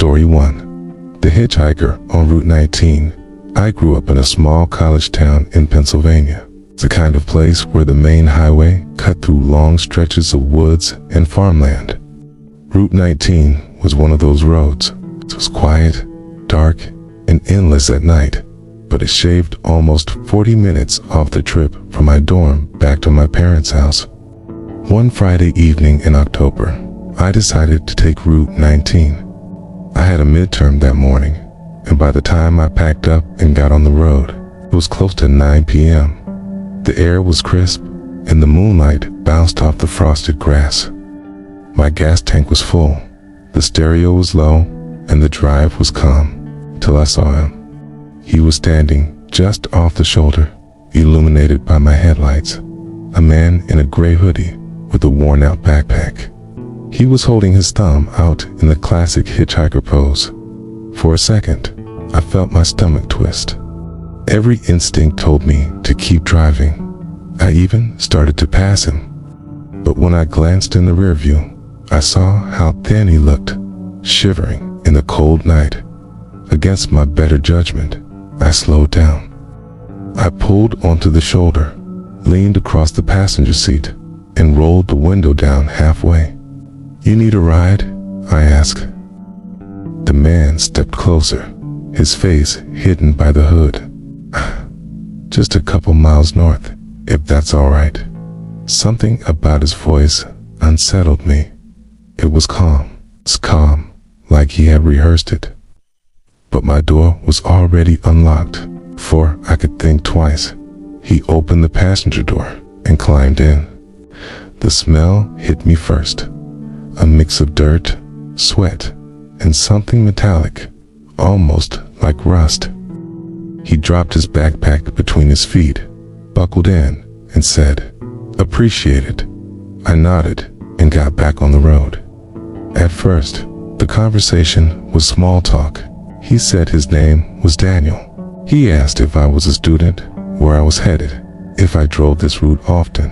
Story 1. The Hitchhiker on Route 19. I grew up in a small college town in Pennsylvania. It's the kind of place where the main highway cut through long stretches of woods and farmland. Route 19 was one of those roads. It was quiet, dark, and endless at night, but it shaved almost 40 minutes off the trip from my dorm back to my parents' house. One Friday evening in October, I decided to take Route 19. I had a midterm that morning, and by the time I packed up and got on the road, it was close to 9 p.m. The air was crisp, and the moonlight bounced off the frosted grass. My gas tank was full, the stereo was low, and the drive was calm, till I saw him. He was standing just off the shoulder, illuminated by my headlights, a man in a gray hoodie with a worn-out backpack. He was holding his thumb out in the classic hitchhiker pose. For a second, I felt my stomach twist. Every instinct told me to keep driving. I even started to pass him. But when I glanced in the rearview, I saw how thin he looked, shivering in the cold night. Against my better judgment, I slowed down. I pulled onto the shoulder, leaned across the passenger seat, and rolled the window down halfway. "You need a ride?" I asked. The man stepped closer, his face hidden by the hood. "Just a couple miles north, if that's all right." Something about his voice unsettled me. It was calm, like he had rehearsed it. But my door was already unlocked. Before I could think twice, he opened the passenger door and climbed in. The smell hit me first. A mix of dirt, sweat, and something metallic, almost like rust. He dropped his backpack between his feet, buckled in, and said, "Appreciate it." I nodded and got back on the road. At first, the conversation was small talk. He said his name was Daniel. He asked if I was a student, where I was headed, if I drove this route often.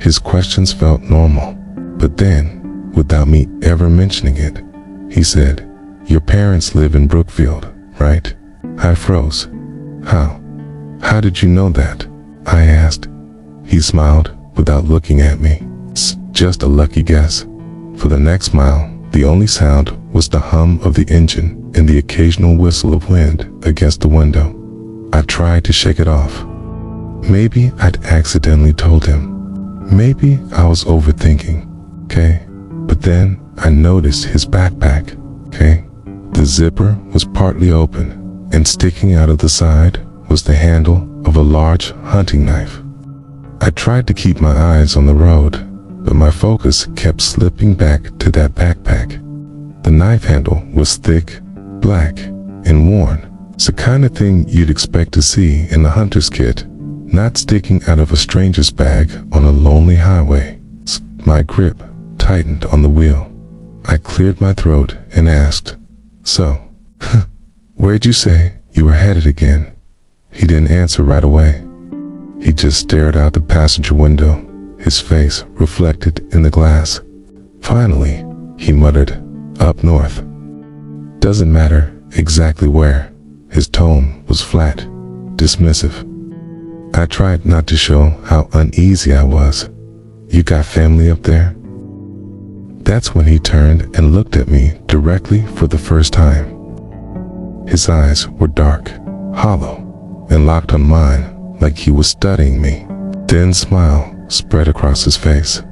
His questions felt normal, but then, without me ever mentioning it, he said, "Your parents live in Brookfield, right?" I froze. How did you know that?" I asked. He smiled without looking at me. "It's just a lucky guess." For the next mile, the only sound was the hum of the engine and the occasional whistle of wind against the window. I tried to shake it off. Maybe I'd accidentally told him. Maybe I was overthinking, okay? But then I noticed his backpack, okay? The zipper was partly open, and sticking out of the side was the handle of a large hunting knife. I tried to keep my eyes on the road, but my focus kept slipping back to that backpack. The knife handle was thick, black, and worn. It's the kind of thing you'd expect to see in a hunter's kit, not sticking out of a stranger's bag on a lonely highway. My grip tightened on the wheel. I cleared my throat and asked, "So, where'd you say you were headed again?" He didn't answer right away. He just stared out the passenger window, his face reflected in the glass. Finally, he muttered, "Up north." "Doesn't matter exactly where." His tone was flat, dismissive. I tried not to show how uneasy I was. "You got family up there?" That's when he turned and looked at me directly for the first time. His eyes were dark, hollow, and locked on mine like he was studying me. Thin smile spread across his face.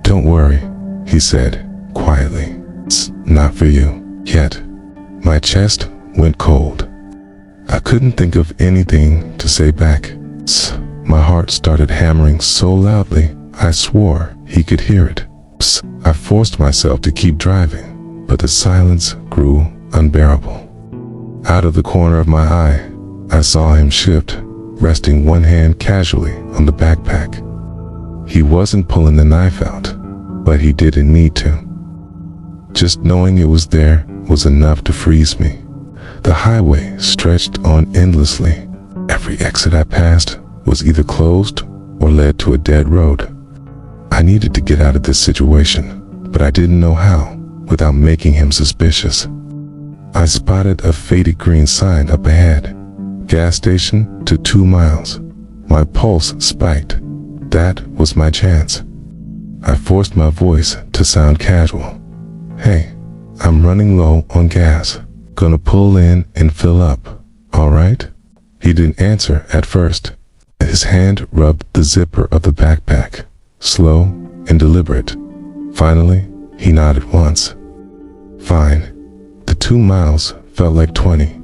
"Don't worry," he said quietly. "It's not for you yet." My chest went cold. I couldn't think of anything to say back. My heart started hammering so loudly, I swore he could hear it. I forced myself to keep driving, but the silence grew unbearable. Out of the corner of my eye, I saw him shift, resting one hand casually on the backpack. He wasn't pulling the knife out, but he didn't need to. Just knowing it was there was enough to freeze me. The highway stretched on endlessly. Every exit I passed was either closed or led to a dead road. I needed to get out of this situation, but I didn't know how without making him suspicious. I spotted a faded green sign up ahead. Gas station to 2 miles. My pulse spiked. That was my chance. I forced my voice to sound casual. "Hey, I'm running low on gas. Gonna pull in and fill up, alright?" He didn't answer at first. His hand rubbed the zipper of the backpack, slow and deliberate. Finally, he nodded once. Fine. The 2 miles felt like 20.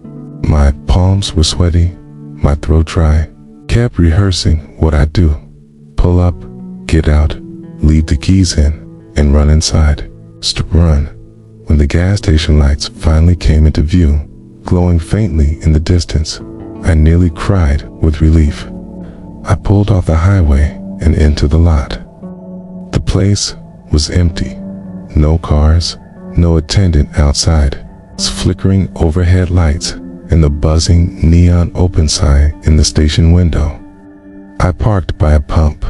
My palms were sweaty, my throat dry. Kept rehearsing what I'd do. Pull up, get out, leave the keys in, and run inside. Run. When the gas station lights finally came into view, glowing faintly in the distance, I nearly cried with relief. I pulled off the highway and into the lot. The place was empty. No cars, no attendant outside. Flickering overhead lights and the buzzing neon open sign in the station window. I parked by a pump,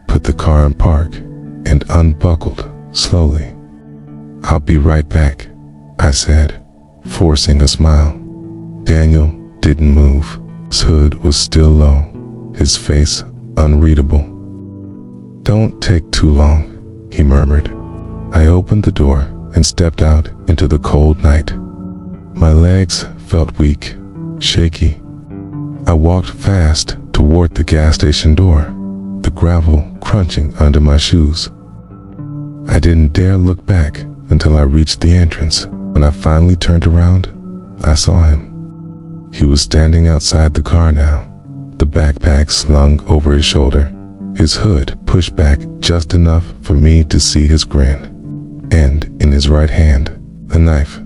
put the car in park, and unbuckled slowly. "I'll be right back," I said, forcing a smile. Daniel didn't move. His hood was still low, his face unreadable. "Don't take too long," he murmured. I opened the door and stepped out into the cold night. My legs felt weak, shaky. I walked fast toward the gas station door, the gravel crunching under my shoes. I didn't dare look back until I reached the entrance. When I finally turned around, I saw him. He was standing outside the car now, the backpack slung over his shoulder, his hood pushed back just enough for me to see his grin, and in his right hand, a knife.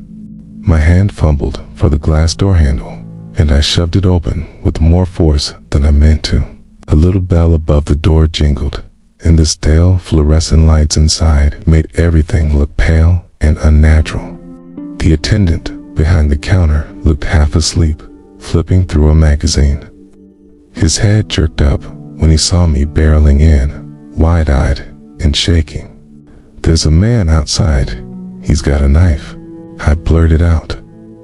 My hand fumbled for the glass door handle, and I shoved it open with more force than I meant to. A little bell above the door jingled, and the stale fluorescent lights inside made everything look pale and unnatural. The attendant behind the counter looked half asleep, flipping through a magazine. His head jerked up when he saw me barreling in, wide-eyed and shaking. "There's a man outside. He's got a knife," I blurted out,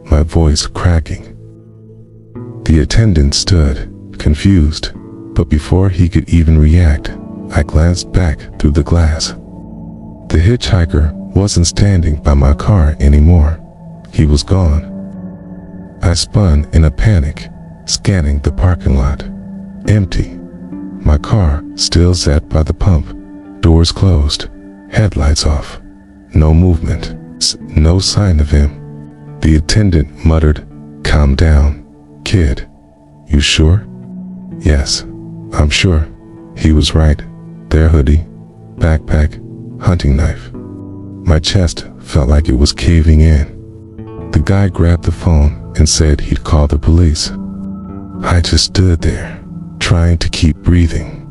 my voice cracking. The attendant stood, confused, but before he could even react, I glanced back through the glass. The hitchhiker wasn't standing by my car anymore. He was gone. I spun in a panic, scanning the parking lot. Empty. My car still sat by the pump, doors closed, headlights off. No movement, no sign of him. The attendant muttered, "Calm down, kid. You sure?" "Yes, I'm sure." He was right. Their hoodie, backpack, hunting knife. My chest felt like it was caving in. The guy grabbed the phone and said he'd call the police. I just stood there, trying to keep breathing.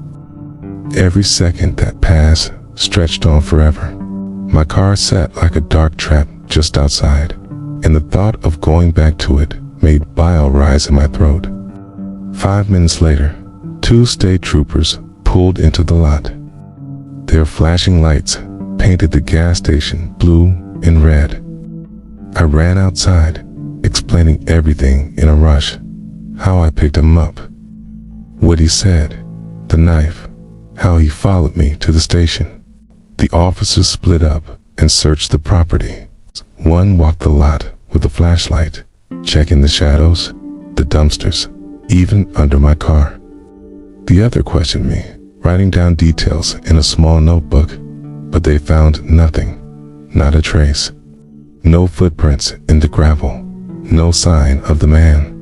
Every second that passed stretched on forever. My car sat like a dark trap just outside, and the thought of going back to it made bile rise in my throat. 5 minutes later, 2 state troopers pulled into the lot. Their flashing lights painted the gas station blue and red. I ran outside, explaining everything in a rush. How I picked him up, what he said, the knife, how he followed me to the station. The officers split up and searched the property. One walked the lot with a flashlight, checking the shadows, the dumpsters, even under my car. The other questioned me, writing down details in a small notebook, but they found nothing, not a trace. No footprints in the gravel, no sign of the man.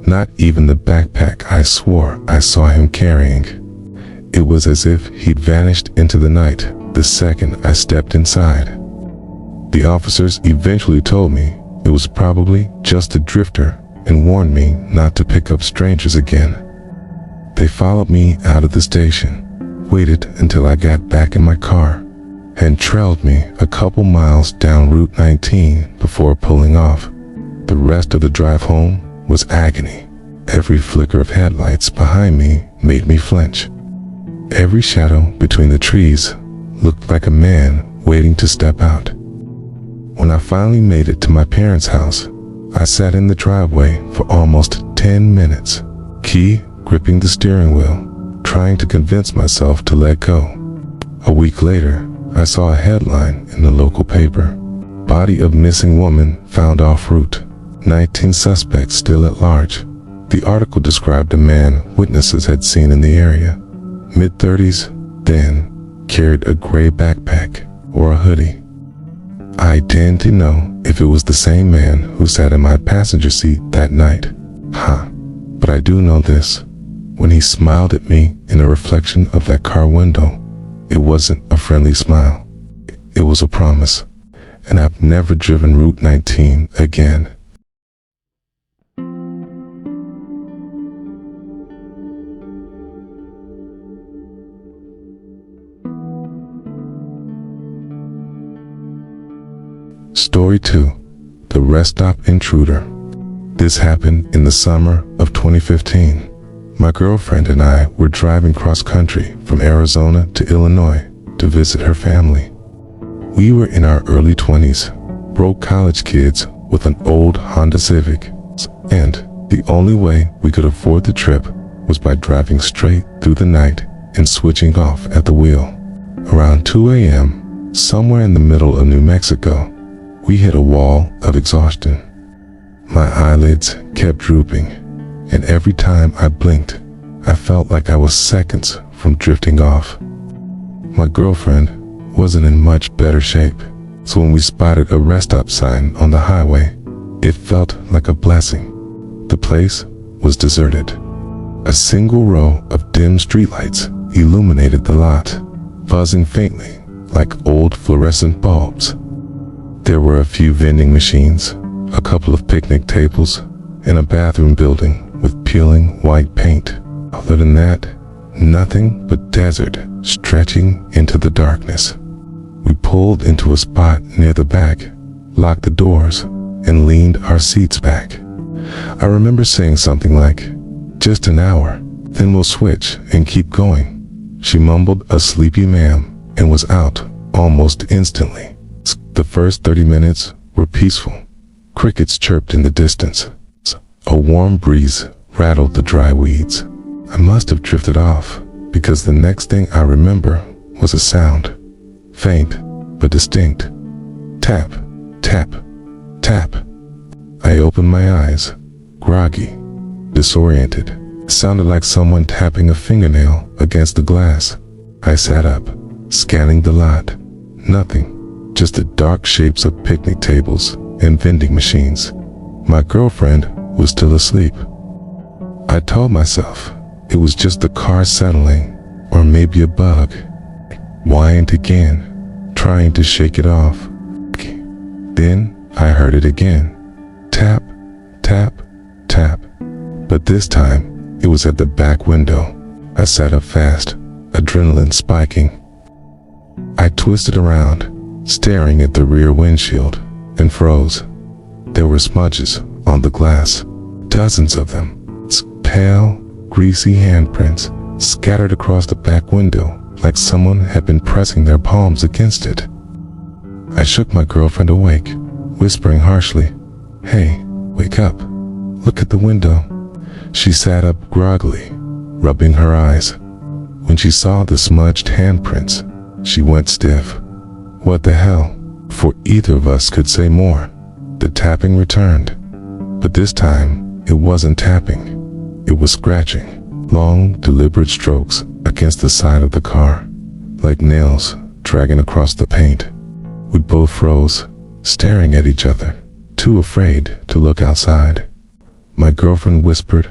Not even the backpack I swore I saw him carrying. It was as if he'd vanished into the night the second I stepped inside. The officers eventually told me it was probably just a drifter and warned me not to pick up strangers again. They followed me out of the station, waited until I got back in my car, and trailed me a couple miles down Route 19 before pulling off. The rest of the drive home was agony. Every flicker of headlights behind me made me flinch. Every shadow between the trees looked like a man waiting to step out. When I finally made it to my parents' house, I sat in the driveway for almost 10 minutes, key gripping the steering wheel, trying to convince myself to let go. A week later, I saw a headline in the local paper. Body of missing woman found off route. 19 suspects still at large. The article described a man witnesses had seen in the area. Mid-30s, thin, carried a gray backpack or a hoodie. I didn't know if it was the same man who sat in my passenger seat that night. But I do know this. When he smiled at me in the reflection of that car window, it wasn't a friendly smile. It was a promise. And I've never driven Route 19 again. Story 2. The Rest Stop Intruder. This happened in the summer of 2015. My girlfriend and I were driving cross-country from Arizona to Illinois to visit her family. We were in our early 20s, broke college kids with an old Honda Civic, and the only way we could afford the trip was by driving straight through the night and switching off at the wheel. Around 2 a.m., somewhere in the middle of New Mexico, we hit a wall of exhaustion. My eyelids kept drooping, and every time I blinked, I felt like I was seconds from drifting off. My girlfriend wasn't in much better shape, so when we spotted a rest stop sign on the highway, it felt like a blessing. The place was deserted. A single row of dim streetlights illuminated the lot, buzzing faintly like old fluorescent bulbs. There were a few vending machines, a couple of picnic tables, and a bathroom building with peeling white paint. Other than that, nothing but desert stretching into the darkness. We pulled into a spot near the back, locked the doors, and leaned our seats back. I remember saying something like, "Just an hour, then we'll switch and keep going." She mumbled a sleepy ma'am and was out almost instantly. The first 30 minutes were peaceful. Crickets chirped in the distance. A warm breeze rattled the dry weeds. I must have drifted off, because the next thing I remember was a sound. Faint, but distinct. Tap, tap, tap. I opened my eyes, groggy, disoriented. It sounded like someone tapping a fingernail against the glass. I sat up, scanning the lot. Nothing, just the dark shapes of picnic tables and vending machines. My girlfriend was still asleep. I told myself it was just the car settling, or maybe a bug. Whined again, trying to shake it off. Then I heard it again. Tap, tap, tap. But this time, it was at the back window. I sat up fast, adrenaline spiking. I twisted around, staring at the rear windshield, and froze. There were smudges on the glass, dozens of them. Pale, greasy handprints scattered across the back window, like someone had been pressing their palms against it. I shook my girlfriend awake, whispering harshly, "Hey, wake up. Look at the window." She sat up groggily, rubbing her eyes. When she saw the smudged handprints, she went stiff. What the hell? Before either of us could say more, the tapping returned. But this time, it wasn't tapping. It was scratching, long, deliberate strokes against the side of the car, like nails dragging across the paint. We both froze, staring at each other, too afraid to look outside. My girlfriend whispered,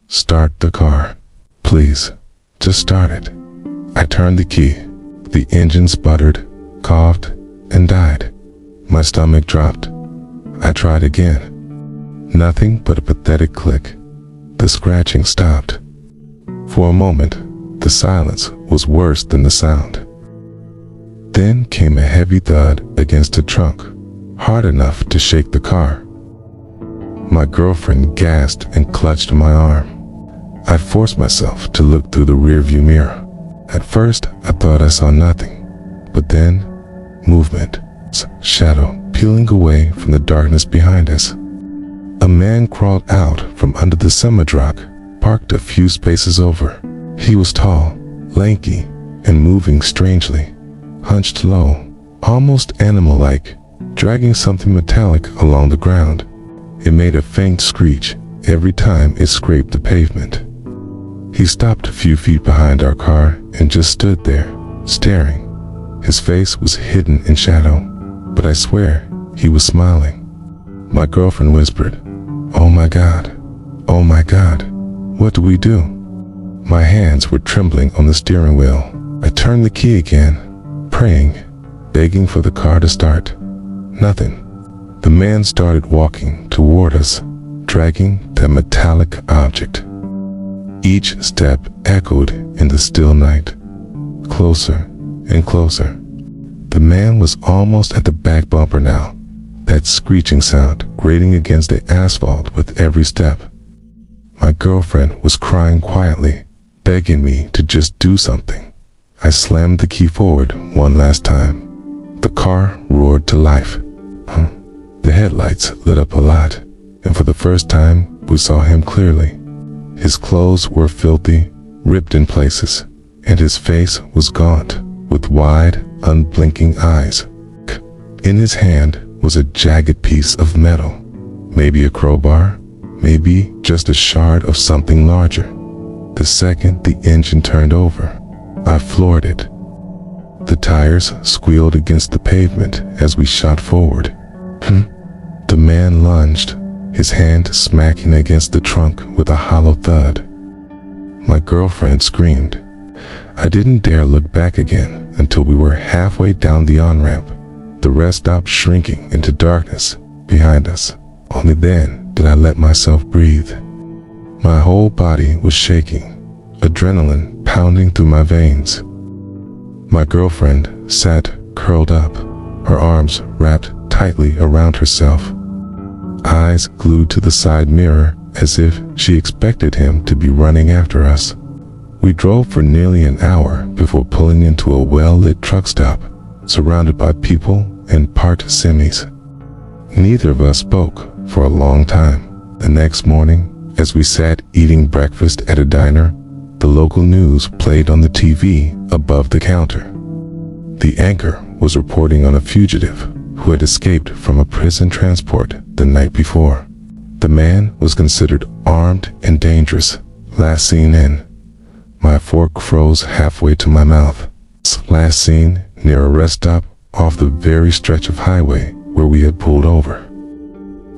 "Start the car. Please, just start it." I turned the key. The engine sputtered, coughed, and died. My stomach dropped. I tried again. Nothing but a pathetic click. The scratching stopped. For a moment, the silence was worse than the sound. Then came a heavy thud against the trunk, hard enough to shake the car. My girlfriend gasped and clutched my arm. I forced myself to look through the rearview mirror. At first, I thought I saw nothing, but then, movement, shadow peeling away from the darkness behind us. A man crawled out from under the semi-truck, parked a few spaces over. He was tall, lanky, and moving strangely, hunched low, almost animal-like, dragging something metallic along the ground. It made a faint screech every time it scraped the pavement. He stopped a few feet behind our car and just stood there, staring. His face was hidden in shadow, but I swear he was smiling. My girlfriend whispered, "Oh my God, oh my God, what do we do?" My hands were trembling on the steering wheel. I turned the key again, praying, begging for the car to start. Nothing. The man started walking toward us, dragging that metallic object. Each step echoed in the still night, closer and closer. The man was almost at the back bumper now, that screeching sound grating against the asphalt with every step. My girlfriend was crying quietly, begging me to just do something. I slammed the key forward one last time. The car roared to life. The headlights lit up a lot, and for the first time, we saw him clearly. His clothes were filthy, ripped in places, and his face was gaunt, with wide, unblinking eyes. In his hand was a jagged piece of metal, maybe a crowbar, maybe just a shard of something larger. The second the engine turned over, I floored it. The tires squealed against the pavement as we shot forward. The man lunged, his hand smacking against the trunk with a hollow thud. My girlfriend screamed. I didn't dare look back again until we were halfway down the on-ramp. The rest stopped shrinking into darkness behind us. Only then did I let myself breathe. My whole body was shaking, adrenaline pounding through my veins. My girlfriend sat curled up, her arms wrapped tightly around herself, eyes glued to the side mirror as if she expected him to be running after us. We drove for nearly an hour before pulling into a well-lit truck stop, surrounded by people and parked semis. Neither of us spoke for a long time. The next morning, as we sat eating breakfast at a diner, the local news played on the TV above the counter. The anchor was reporting on a fugitive who had escaped from a prison transport the night before. The man was considered armed and dangerous, last seen in. My fork froze halfway to my mouth. Last seen near a rest stop off the very stretch of highway where we had pulled over.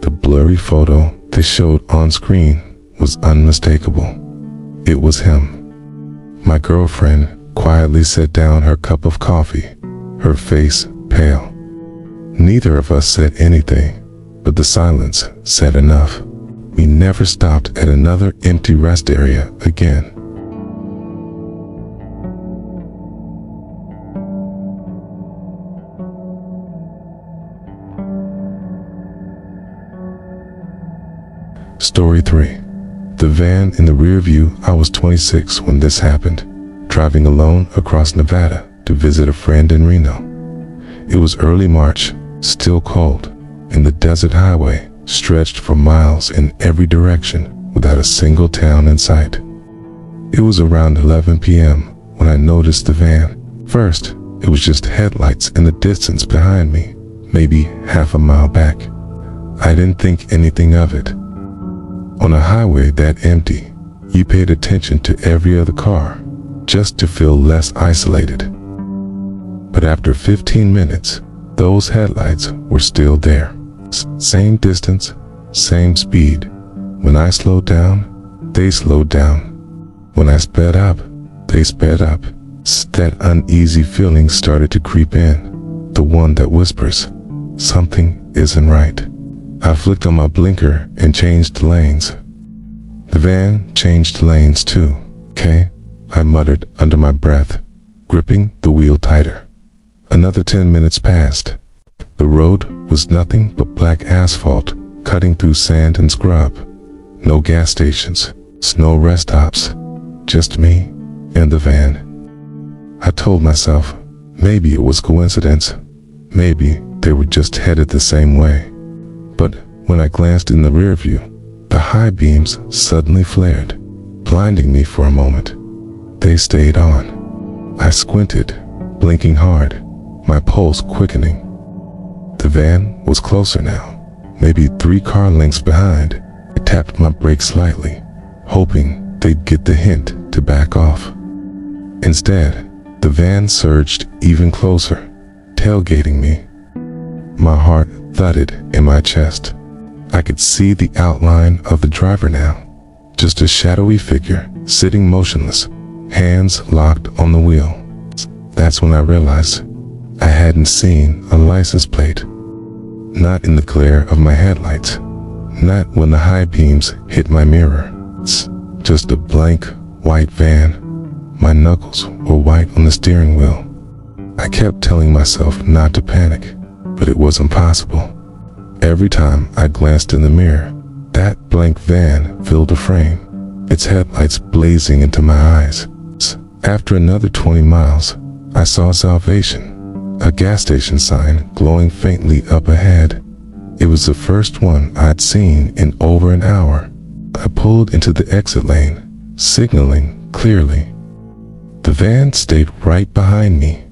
The blurry photo they showed on screen was unmistakable. It was him. My girlfriend quietly set down her cup of coffee, her face pale. Neither of us said anything, but the silence said enough. We never stopped at another empty rest area again. Story 3. The van in the rear view. I was 26 when this happened, driving alone across Nevada to visit a friend in Reno. It was early March, still cold, and the desert highway stretched for miles in every direction without a single town in sight. It was around 11 p.m. when I noticed the van. First, it was just headlights in the distance behind me, maybe half a mile back. I didn't think anything of it. On a highway that empty, you paid attention to every other car, just to feel less isolated. But after 15 minutes, those headlights were still there. Same distance, same speed. When I slowed down, they slowed down. When I sped up, they sped up. That uneasy feeling started to creep in, the one that whispers, something isn't right. I flicked on my blinker and changed lanes. The van changed lanes too. "Okay," I muttered under my breath, gripping the wheel tighter. Another 10 minutes passed. The road was nothing but black asphalt cutting through sand and scrub. No gas stations, no rest stops, just me and the van. I told myself, maybe it was coincidence. Maybe they were just headed the same way. But when I glanced in the rear view, the high beams suddenly flared, blinding me for a moment. They stayed on. I squinted, blinking hard, my pulse quickening. The van was closer now, maybe 3 car lengths behind. I tapped my brakes lightly, hoping they'd get the hint to back off. Instead, the van surged even closer, tailgating me. My heart thudded in my chest. I could see the outline of the driver now, just a shadowy figure sitting motionless, hands locked on the wheel. That's when I realized I hadn't seen a license plate. Not in the glare of my headlights, not when the high beams hit my mirror. Just a blank, white van. My knuckles were white on the steering wheel. I kept telling myself not to panic, but it was impossible. Every time I glanced in the mirror, that blank van filled the frame, its headlights blazing into my eyes. After another 20 miles, I saw Salvation, a gas station sign glowing faintly up ahead. It was the first one I'd seen in over an hour. I pulled into the exit lane, signaling clearly. The van stayed right behind me.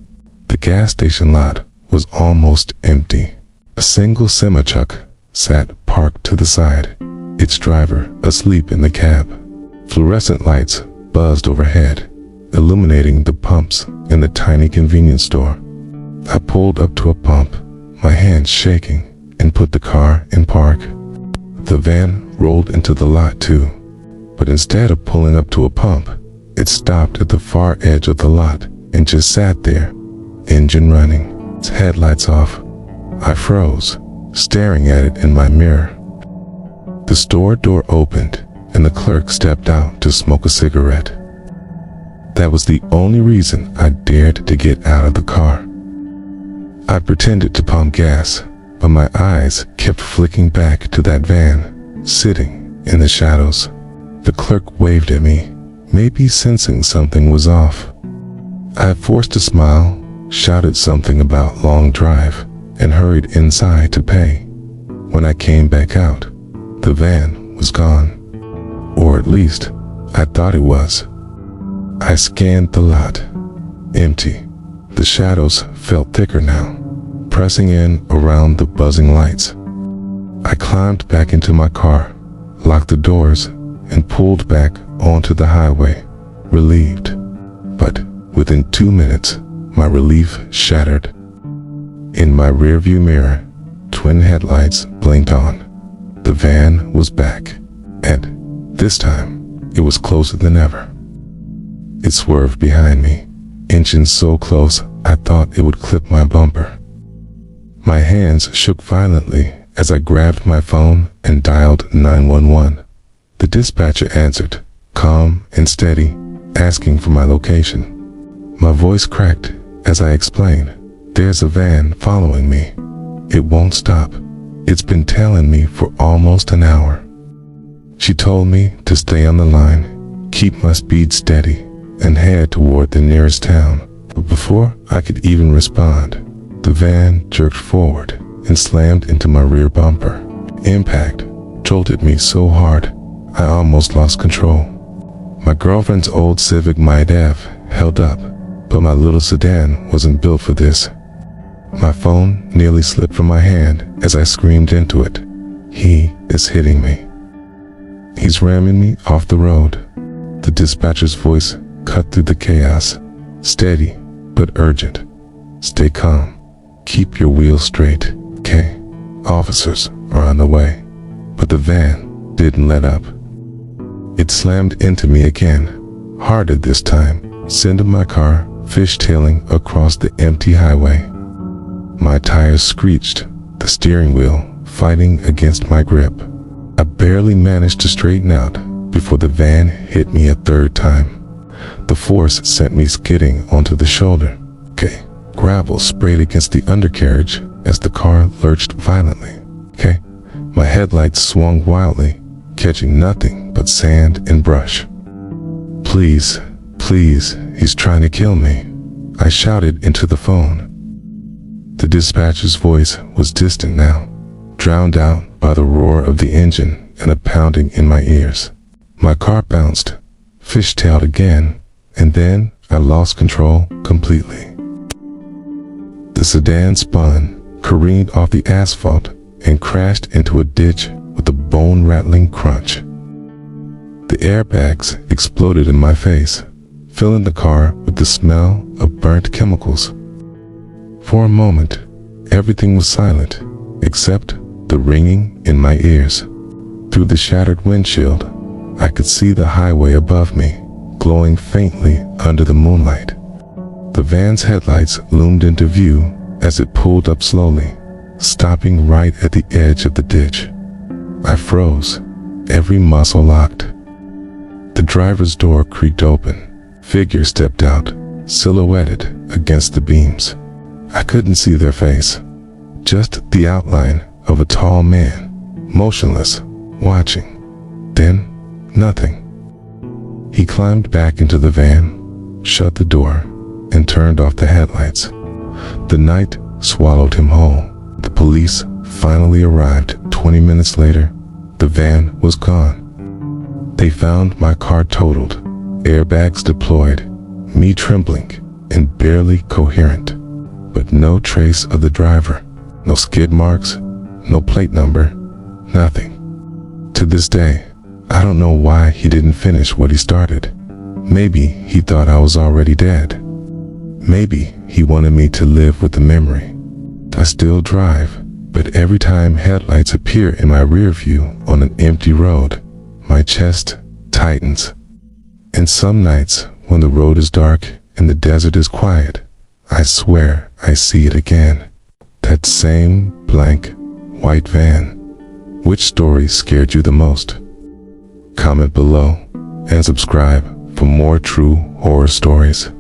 The gas station lot was almost empty. A single semi-truck sat parked to the side, its driver asleep in the cab. Fluorescent lights buzzed overhead, illuminating the pumps in the tiny convenience store. I pulled up to a pump, my hands shaking, and put the car in park. The van rolled into the lot too, but instead of pulling up to a pump, it stopped at the far edge of the lot and just sat there, engine running, its headlights off. I froze, staring at it in my mirror. The store door opened, and the clerk stepped out to smoke a cigarette. That was the only reason I dared to get out of the car. I pretended to pump gas, but my eyes kept flicking back to that van, sitting in the shadows. The clerk waved at me, maybe sensing something was off. I forced a smile, shouted something about long drive, and hurried inside to pay. When I came back out, the van was gone. Or at least, I thought it was. I scanned the lot. Empty. The shadows felt thicker now, pressing in around the buzzing lights. I climbed back into my car, locked the doors, and pulled back onto the highway, relieved. But within 2 minutes, my relief shattered. In my rearview mirror, twin headlights blinked on. The van was back, and this time, it was closer than ever. It swerved behind me, inching so close I thought it would clip my bumper. My hands shook violently as I grabbed my phone and dialed 911. The dispatcher answered, calm and steady, asking for my location. My voice cracked as I explained, "There's a van following me. It won't stop. It's been tailing me for almost an hour." She told me to stay on the line, keep my speed steady, and head toward the nearest town. But before I could even respond, the van jerked forward and slammed into my rear bumper. Impact jolted me so hard, I almost lost control. My girlfriend's old Civic might have held up, but my little sedan wasn't built for this. My phone nearly slipped from my hand as I screamed into it. "He is hitting me. He's ramming me off the road." The dispatcher's voice cut through the chaos, steady but urgent. "Stay calm. Keep your wheels straight, okay? Officers are on the way." But the van didn't let up. It slammed into me again, harder this time, sending my car fishtailing across the empty highway. My tires screeched, the steering wheel fighting against my grip. I barely managed to straighten out before the van hit me a third time. The force sent me skidding onto the shoulder. Gravel sprayed against the undercarriage as the car lurched violently. My headlights swung wildly, catching nothing but sand and brush. "Please, please, he's trying to kill me," I shouted into the phone. The dispatcher's voice was distant now, drowned out by the roar of the engine and a pounding in my ears. My car bounced, fishtailed again, and then I lost control completely. The sedan spun, careened off the asphalt, and crashed into a ditch with a bone-rattling crunch. The airbags exploded in my face, filling the car with the smell of burnt chemicals. For a moment, everything was silent, except the ringing in my ears. Through the shattered windshield, I could see the highway above me, glowing faintly under the moonlight. The van's headlights loomed into view as it pulled up slowly, stopping right at the edge of the ditch. I froze, every muscle locked. The driver's door creaked open. Figures stepped out, silhouetted against the beams. I couldn't see their face, just the outline of a tall man, motionless, watching. Then, nothing. He climbed back into the van, shut the door, and turned off the headlights. The night swallowed him whole. The police finally arrived 20 minutes later. The van was gone. They found my car totaled, airbags deployed, me trembling and barely coherent, but no trace of the driver, no skid marks, no plate number, nothing. To this day, I don't know why he didn't finish what he started. Maybe he thought I was already dead. Maybe he wanted me to live with the memory. I still drive, but every time headlights appear in my rear view on an empty road, my chest tightens. And some nights, when the road is dark and the desert is quiet, I swear I see it again. That same blank, white van. Which story scared you the most? Comment below and subscribe for more true horror stories.